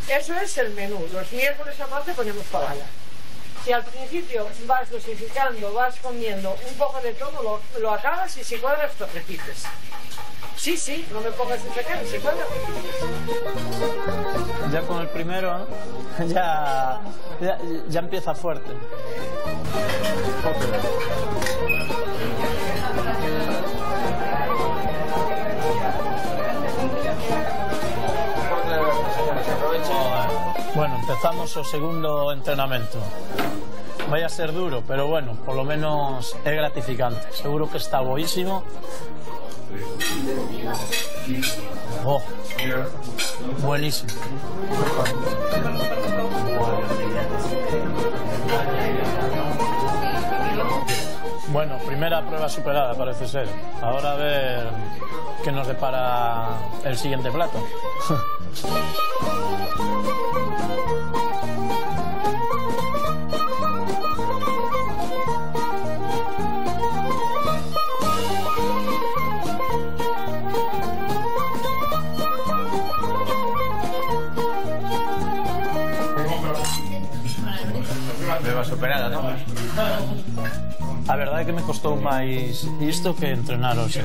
Eso es el menú. Los miércoles aparte ponemos pavada. Si al principio vas dosificando, vas comiendo un poco de todo, lo acabas y si cuadras te repites. Sí, no me pongas ese cara, si cuadras repites. Ya con el primero, ya empieza fuerte. Bueno, empezamos o segundo entrenamento. Vai a ser duro, pero bueno, por lo menos é gratificante. Seguro que está boísimo. Oh, buenísimo. Bueno, primera prueba superada parece ser. Ahora a ver qué nos depara el siguiente plato. Prueba superada, ¿no? A verdade é que me costou máis isto que entrenar hoxe.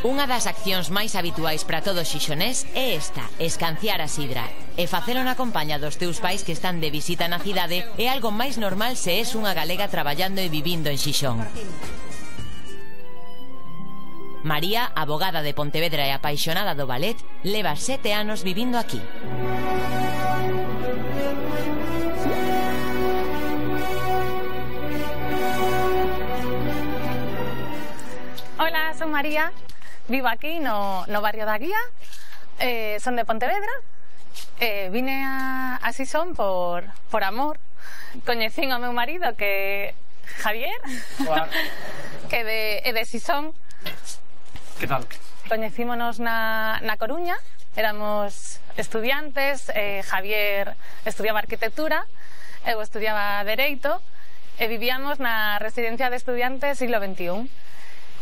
Unha das accións máis habituais para todo xixonés é esta, escanciar a sidra. E facelo na compaña dos teus pais que están de visita na cidade é algo máis normal se és unha galega traballando e vivindo en Xixón. María, abogada de Pontevedra e apaixonada do ballet, leva 7 anos vivindo aquí. Hola, son María, vivo aquí no barrio da Guía, son de Pontevedra, vine a Xixón por amor. Coñecín ao meu marido que Javier, que é de Xixón. ¿Qué tal? Coñecímonos na Coruña, éramos estudiantes, Javier estudiaba arquitectura, eu estudiaba Dereito, e vivíamos na residencia de estudiantes siglo XXI.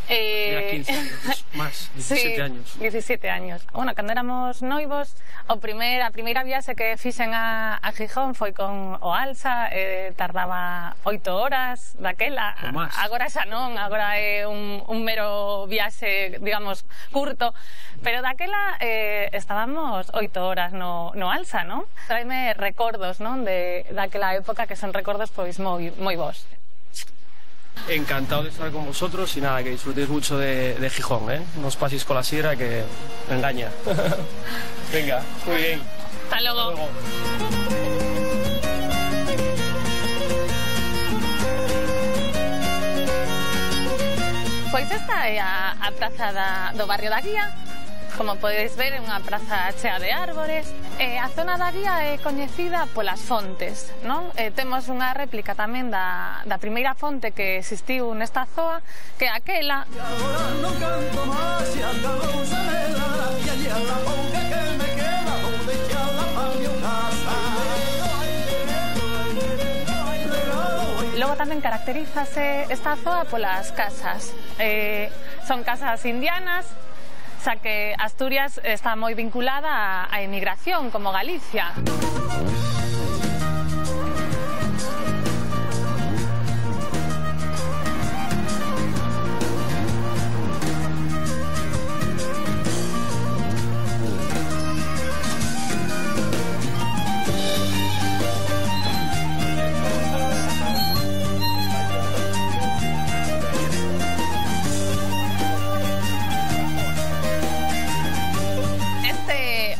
Ya 15 anos, máis, 17 años. 17 años. Bueno, cando éramos noivos, a primeira viaxe que fixen a Gijón foi con o Alsa, tardaba 8 horas daquela, agora xa non, agora é un mero viaxe, digamos, curto, pero daquela estábamos 8 horas no Alsa, non? Traeme recordos, non, daquela época que son recordos pois moi bons. Encantado de estar con vosotros y nada, que disfrutéis mucho de Gijón, ¿eh? No os paséis con la sierra que me engaña. Venga, muy bien. Hasta luego. Pois esta é a praza do barrio da Guía. Como podedes ver, é unha praza chea de árbores. A zona da Guía é coñecida polas fontes, non? Temos unha réplica tamén da primeira fonte que existiu nesta zoa, que é aquela. Logo tamén caracterízase esta zoa polas casas. Son casas indianas, xa que Asturias está moi vinculada á emigración, como Galicia.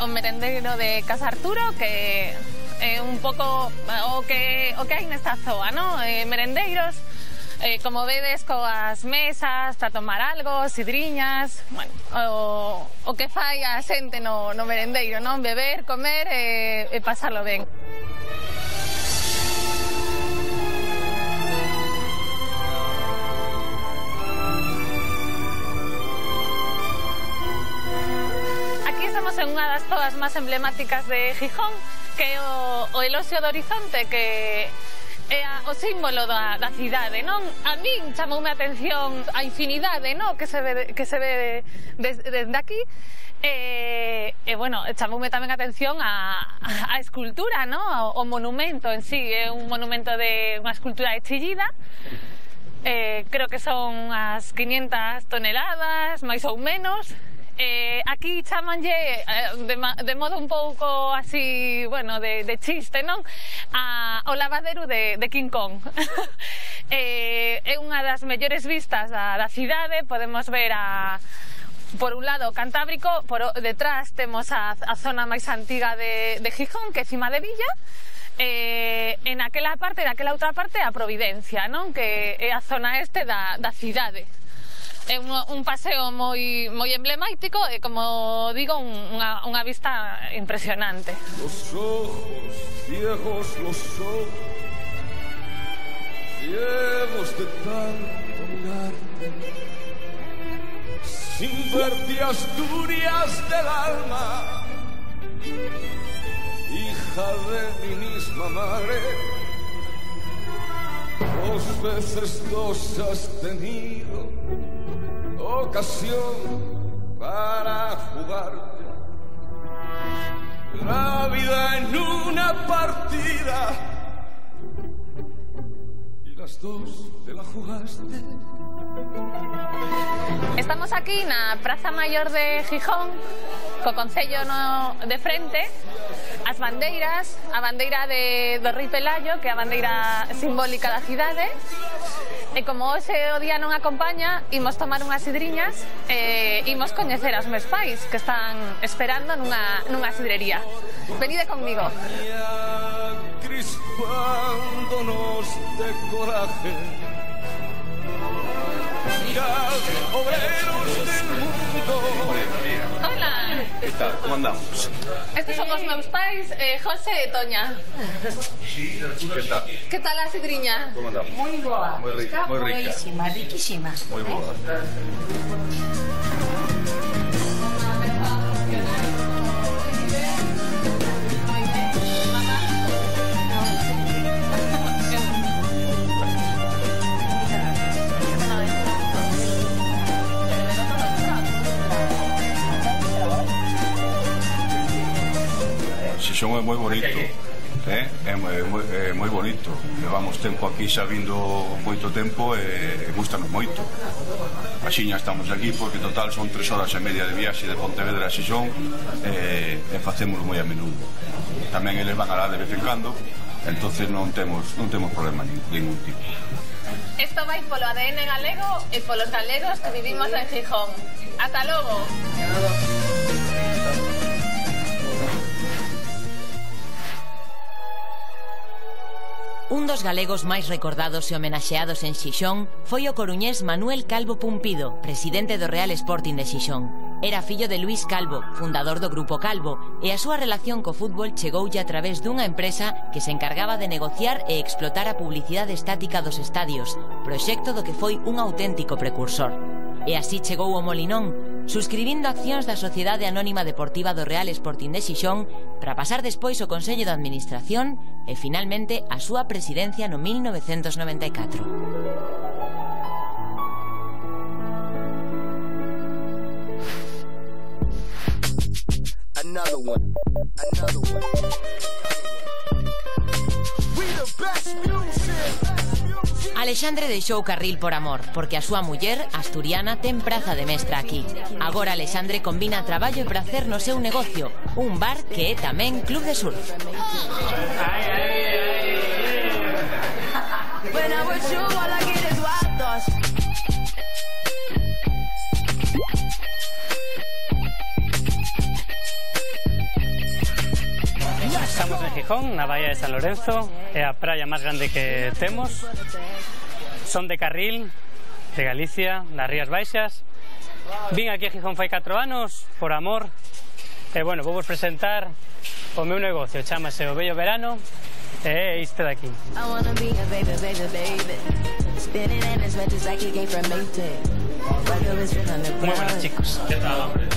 Merendeiro de Casa Arturo, que é un pouco o que hai nesta zoa, non? Merendeiros, como vedes, coas mesas para tomar algo, sidriñas, bueno, o que fai a xente no merendeiro, non? Beber, comer e pasarlo ben. Estamos en unha das zoas máis emblemáticas de Gijón, que é o Elosio do Horizonte, que é o símbolo da cidade, non? A min chamoume a atención a infinidade, non? Que se ve desde aquí. Bueno, chamoume tamén a atención a escultura, non? O monumento en sí, é un monumento de unha escultura de Chillida. Creo que son as 500 toneladas, máis ou menos. Aquí chamanlle de modo un pouco así, bueno, de chiste, non? O lavadero de King Kong. É unha das mellores vistas da cidade. Podemos ver por un lado o Cantábrico, por detrás temos a zona máis antiga de Gijón, que é Cima de Villa. En aquela outra parte a Providencia, non? Que é a zona este da cidade. É un paseo moi emblemático e, como digo, unha vista impresionante. Los ojos, ciegos los ojos, ciegos de tanto mirarte, sin verte Asturias del alma, hija de mi misma madre. 2 veces 2 has tenido ocasión para jugarte la vida en una partida y las 2 te la jugaste. Estamos aquí na Praza Maior de Gijón, co Concello de frente, as bandeiras, a bandeira do Rei Pelayo, que é a bandeira simbólica da cidade. E como hoxe o día non acompaña, imos tomar unhas sidriñas e imos coñecer aos meus pais, que están esperando nunha sidrería. Venide conmigo. Crispándonos de coraje, mirad, obreros del mundo. Hola. Que tal? Como andamos? Estes son os meus pais, José e Toña. Que tal? Que tal a sidriña? Como andamos? Moi boa. Moi rica, moi rica. Buenísima, riquísima. Moi boa. Xixón é moi bonito, é moi bonito. Levamos tempo aquí xa vindo moito tempo e gustanos moito. Axiña estamos aquí porque total son 3 horas e media de viaxe de Pontevedra a Xixón e facémoslo moi a menudo. Tamén eles van alá de vez en cando, entonces non temos problema ningún tipo. Isto vai polo ADN galego e polos galegos que vivimos en Gijón. Ata logo! Un dos galegos máis recordados e homenaxeados en Xixón foi o coruñés Manuel Calvo Pumpido, presidente do Real Sporting de Xixón. Era fillo de Luís Calvo, fundador do Grupo Calvo, e a súa relación co fútbol chegoulle a través dunha empresa que se encargaba de negociar e explotar a publicidade estática dos estadios, proxecto do que foi un auténtico precursor. E así chegou ao Molinón, suscribindo accións da Sociedade Anónima Deportiva do Real Sporting de Xixón para pasar despois o Consello de Administración e finalmente a súa presidencia no 1994. Alexandre deixou Carril por amor, porque a súa muller, asturiana, ten praza de mestra aquí. Agora Alexandre combina traballo e prazer no seu negocio, un bar que é tamén club de surf. Estamos en Gijón, na Baía de San Lorenzo, é a praia máis grande que temos. Son de Carril, de Galicia, das Rías Baixas. Vin aquí a Gijón fai 4 anos, por amor. E, bueno, vou vos presentar o meu negocio, chamase O Bello Verano, e é este de aquí. Muy buenos, chicos. ¿Qué tal, hombre?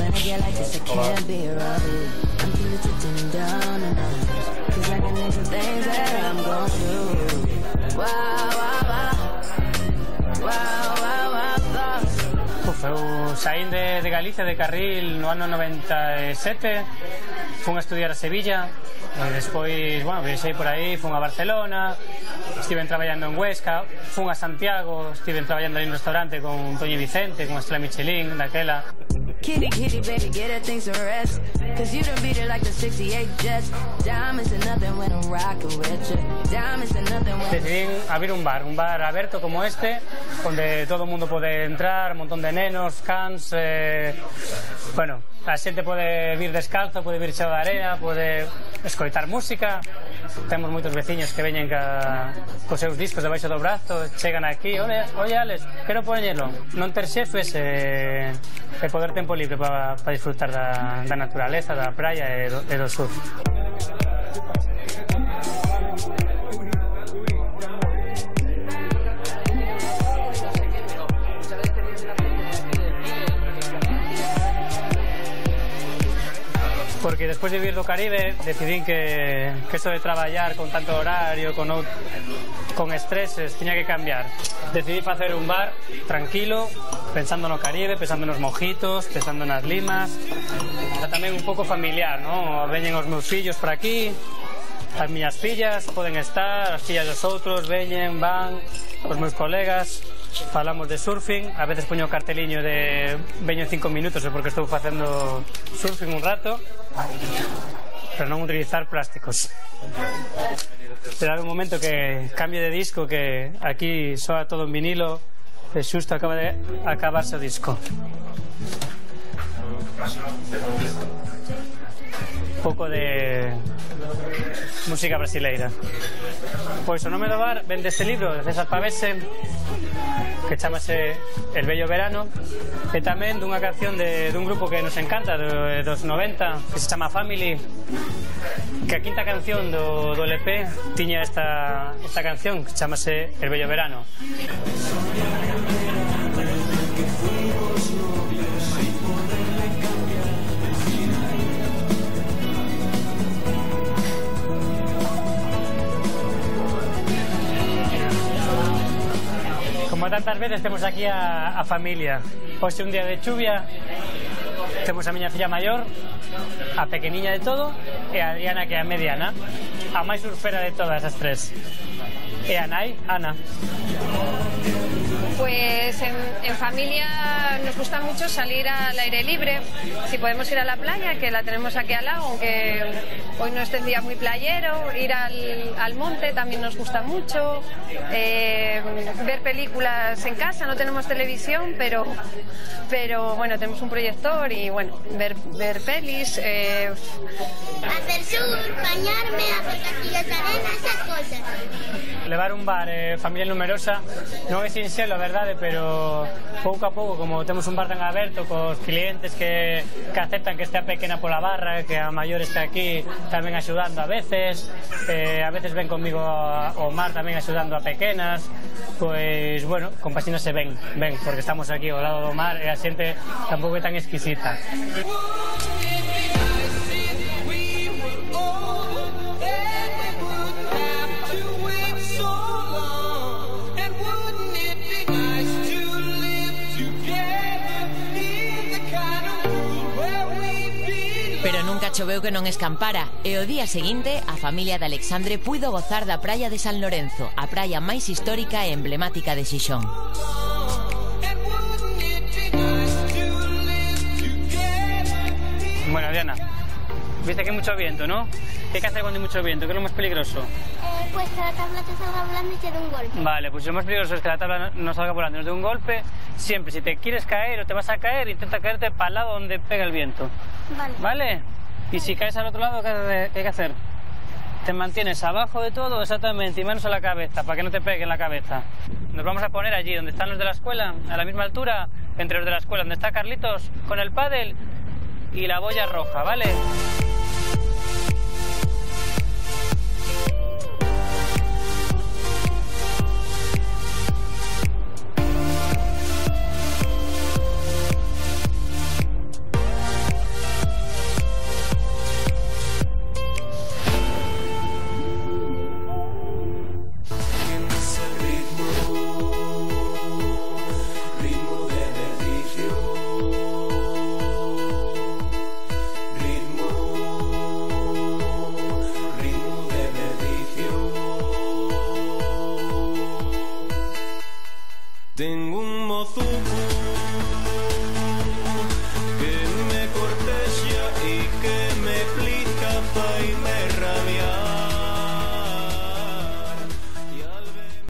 Eu saín de Galicia, de Carril, no ano 97, fun a estudiar a Sevilla, e despois, bueno, viaxei por aí, fun a Barcelona, estiven traballando en Huesca, fun a Santiago, estiven traballando aí en un restaurante con Toño Vicente, con Estrella Michelin, daquela. Kitty, kitty, baby, get her things to rest. Cause you done beat it like the 68 Jets. Diamonds and nothing when I'm rockin' with you. Diamonds and nothing when... Decidí abrir un bar aberto como este, donde todo o mundo pode entrar, un montón de nenos, cans, bueno, a xente pode vir descalzo, pode vir cheo de area, pode escoitar música. Temos moitos veciños que veñen cos seus discos debaixo do brazo, chegan aquí, oye Alex, quero poñelo, non ter xefes e poder tempo libre para disfrutar da naturaleza, da praia e do surf. Porque despois de vivir do Caribe decidín que eso de traballar con tanto horario, con estreses, tiña que cambiar. Decidí facer un bar tranquilo, pensando no Caribe, pensando nos mojitos, pensando nas limas, tamén un pouco familiar, ¿no? Veñen os meus fillos por aquí, as miñas fillas poden estar, as fillas dos outros veñen, van, os meus colegas, falamos de surfing, a veces poño o carteliño de veño en 5 minutos porque estou facendo surfing un rato, pero non utilizar plásticos. Será un momento que cambie de disco, que aquí soa todo en vinilo e xusto acaba de acabarse o disco. Un pouco de música brasileira. Pois o nome do bar ven deste libro de César Pavese, que chamase El Bello Verano, e tamén dunha canción dun grupo que nos encanta dos 90, que se chama Family, que a quinta canción do LP tiña esta canción que chamase El Bello Verano. Como tantas veces temos aquí a familia. Hoxe un día de chuvia, Temos a miña filla maior, a pequeniña de todo, e a Diana, que é a mediana, a máis surfera de todas as tres. E a nai, Ana. Pues en familia nos gusta mucho salir al aire libre. Si podemos ir a la playa, que la tenemos aquí al lado, aunque hoy no esté el día muy playero, ir al monte también nos gusta mucho. Ver películas en casa, no tenemos televisión, pero bueno, tenemos un proyector y bueno, ver pelis. Hacer surf, bañarme, hacer castillos de arena, esas cosas. Levar un bar familia numerosa non é sinxelo, a verdade, pero pouco a pouco, como temos un bar tan aberto cos clientes que aceptan que estea pequena pola barra, que a maior este aquí tamén axudando a veces ven comigo ao mar tamén axudando a pequenas, pois, bueno, compaxínase ben, porque estamos aquí ao lado do mar e a xente tampouco é tan exquisita. Pero nunca choveu que non escampara e o día seguinte a familia de Alexandre puido gozar da praia de San Lorenzo, a praia máis histórica e emblemática de Xixón. Bueno, Diana, viste que hay mucho viento, ¿no? ¿Qué hay que hacer cuando hay mucho viento? ¿Qué es lo más peligroso? Pues que la tabla te salga volando y te dé un golpe. Vale, pues lo más peligroso es que la tabla no salga volando y nos dé un golpe. Siempre, si te quieres caer o te vas a caer, intenta caerte para el lado donde pega el viento. Vale. ¿Vale? Y si caes al otro lado, ¿qué hay que hacer? Te mantienes abajo de todo, exactamente, y manos a la cabeza, para que no te pegue en la cabeza. Nos vamos a poner allí, donde están los de la escuela, a la misma altura, entre los de la escuela, donde está Carlitos con el pádel y la boya roja, ¿vale?